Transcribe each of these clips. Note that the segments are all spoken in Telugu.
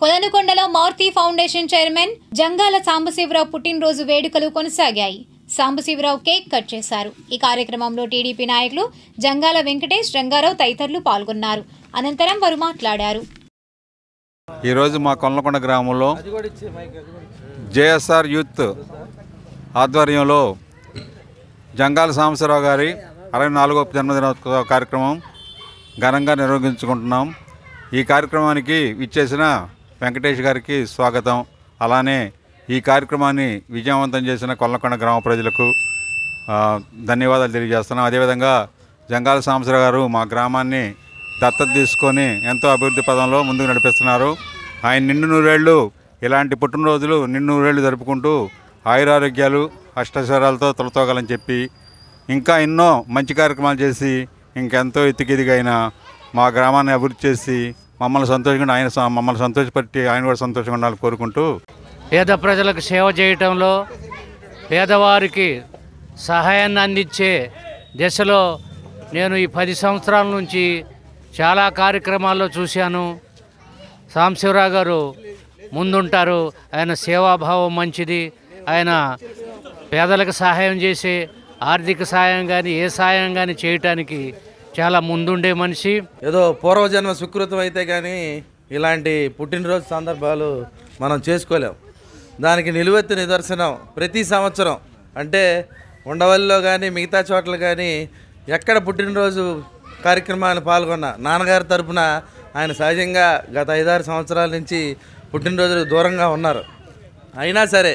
కొలనుకొండలో మారుతి ఫౌండేషన్ చైర్మన్ జంగాల సాంబశివరావు పుట్టినరోజు వేడుకలు కొనసాగాయి. సాంబశివరావు కేక్ కట్ చేశారు. ఈ కార్యక్రమంలో టీడీపీ నాయకులు జంగాల వెంకటేష్, రంగారావు తదితరులు పాల్గొన్నారు. అనంతరం వారు మాట్లాడారు. ఈరోజు మా కొలనుకొండ గ్రామంలో జేఎస్ఆర్ యూత్ ఆధ్వర్యంలో జంగాల సాంబశివరావు గారి 64వ జన్మదినోత్సవ కార్యక్రమం ఘనంగా నిర్వహించుకుంటున్నాం. ఈ కార్యక్రమానికి విచ్చేసిన వెంకటేష్ గారికి స్వాగతం. అలానే ఈ కార్యక్రమాన్ని విజయవంతం చేసిన కొలనుకొండ గ్రామ ప్రజలకు ధన్యవాదాలు తెలియజేస్తున్నాం. అదేవిధంగా జంగాల సాంబశివరావు గారు మా గ్రామాన్ని దత్తత తీసుకొని ఎంతో అభివృద్ధి పదంలో ముందుకు నడిపిస్తున్నారు. ఆయన నిండు నూరేళ్ళు ఇలాంటి పుట్టినరోజులు నిండు నూరేళ్ళు జరుపుకుంటూ ఆయురారోగ్యాలు అష్టైశ్వర్యాలతో తొలతోగాలని చెప్పి ఇంకా ఎన్నో మంచి కార్యక్రమాలు చేసి ఇంకెంతో ఎత్తుకెదిగైన మా గ్రామాన్ని అభివృద్ధి చేసి మమ్మల్ని సంతోషంగా మమ్మల్ని సంతోషపెట్టి ఆయన కూడా సంతోషంగా ఉండాలని కోరుకుంటూ పేద ప్రజలకు సేవ చేయటంలో పేదవారికి సహాయాన్ని అందించే దిశలో నేను ఈ 10 సంవత్సరాల నుంచి చాలా కార్యక్రమాల్లో చూశాను. సాంబశివరావు గారు ముందుంటారు. ఆయన సేవాభావం మంచిది. ఆయన పేదలకు సహాయం చేసే ఆర్థిక సాయం కానీ ఏ సాయం కానీ చేయటానికి చాలా ముందుండే మనిషి. ఏదో పూర్వజన్మ సుకృతం అయితే కానీ ఇలాంటి పుట్టినరోజు సందర్భాలు మనం చేసుకోలేం. దానికి నిలువెత్తు నిదర్శనం ప్రతి సంవత్సరం అంటే ఉండవల్లిలో కానీ మిగతా చోట్ల కానీ ఎక్కడ పుట్టినరోజు కార్యక్రమాలు పాల్గొన్న నాన్నగారి తరపున ఆయన సహజంగా గత 5-6 సంవత్సరాల నుంచి పుట్టినరోజులకు దూరంగా ఉన్నారు. అయినా సరే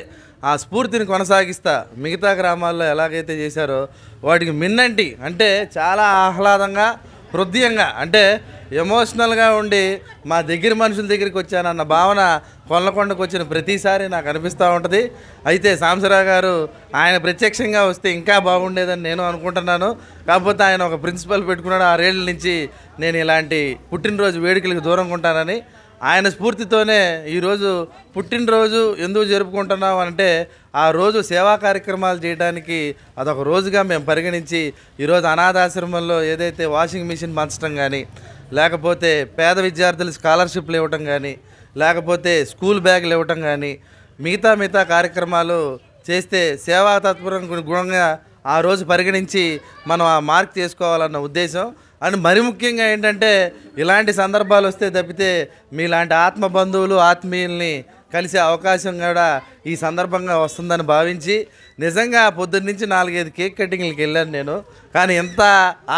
ఆ స్ఫూర్తిని కొనసాగిస్తా మిగతా గ్రామాల్లో ఎలాగైతే చేశారో వాటికి మిన్నంటి అంటే చాలా ఆహ్లాదంగా హృదయంగా అంటే ఎమోషనల్గా ఉండి మా దగ్గర మనుషుల దగ్గరికి వచ్చానన్న భావన కొలనుకొండకు వచ్చిన ప్రతిసారి నాకు అనిపిస్తూ ఉంటుంది. అయితే సాంబశివరావు గారు ఆయన ప్రత్యక్షంగా వస్తే ఇంకా బాగుండేదని నేను అనుకుంటున్నాను. కాకపోతే ఆయన ఒక ప్రిన్సిపల్ పెట్టుకున్నాడు 6 ఏళ్ళ నుంచి నేను ఇలాంటి పుట్టినరోజు వేడుకలకు దూరంగా ఉంటానని. ఆయన స్ఫూర్తితోనే ఈరోజు పుట్టినరోజు ఎందుకు జరుపుకుంటున్నాం అంటే ఆ రోజు సేవా కార్యక్రమాలు చేయడానికి అదొక రోజుగా మేము పరిగణించి ఈరోజు అనాథాశ్రమంలో ఏదైతే వాషింగ్ మిషన్ పంచడం కానీ లేకపోతే పేద విద్యార్థులు స్కాలర్షిప్లు ఇవ్వటం కానీ లేకపోతే స్కూల్ బ్యాగులు ఇవ్వటం కానీ మిగతా కార్యక్రమాలు చేస్తే సేవా తత్పరం గుణంగా ఆ రోజు పరిగణించి మనం ఆ మార్క్ చేసుకోవాలన్న ఉద్దేశం. అండ్ మరి ముఖ్యంగా ఏంటంటే ఇలాంటి సందర్భాలు వస్తే తప్పితే మీలాంటి ఆత్మ బంధువులు ఆత్మీయుల్ని కలిసే అవకాశం కూడా ఈ సందర్భంగా వస్తుందని భావించి నిజంగా పొద్దున్నుంచి 4-5 కేక్ కటింగ్లకి వెళ్ళాను నేను. కానీ ఎంత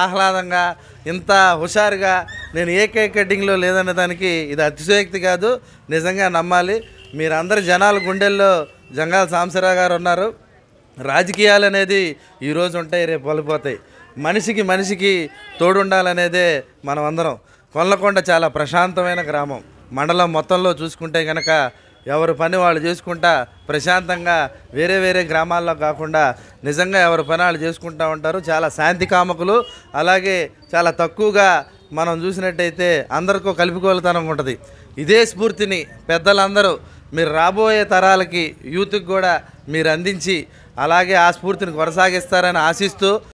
ఆహ్లాదంగా ఇంత హుషారుగా నేను ఏ కేక్ కటింగ్లో లేదనే దానికి ఇది అతిశయోక్తి కాదు, నిజంగా నమ్మాలి. మీరందరు జనాల గుండెల్లో జంగాల సాంబశివరావు గారు ఉన్నారు. రాజకీయాలు అనేది ఈరోజు ఉంటాయి, రేపు వెళ్ళిపోతాయి. మనిషికి తోడుండాలనేదే మనం అందరం. కొలనుకొండ చాలా ప్రశాంతమైన గ్రామం. మండలం మొత్తంలో చూసుకుంటే కనుక ఎవరి పని వాళ్ళు చేసుకుంటా ప్రశాంతంగా వేరే గ్రామాల్లో కాకుండా నిజంగా ఎవరి పని వాళ్ళు చేసుకుంటూ ఉంటారు. చాలా శాంతి కామకులు. అలాగే చాలా తక్కువగా మనం చూసినట్టయితే అందరికీ కలుపుకోలుతనం ఉంటుంది. ఇదే స్ఫూర్తిని పెద్దలందరూ మీరు రాబోయే తరాలకి యూత్కి కూడా మీరు అందించి అలాగే ఆ స్ఫూర్తిని కొనసాగిస్తారని ఆశిస్తూ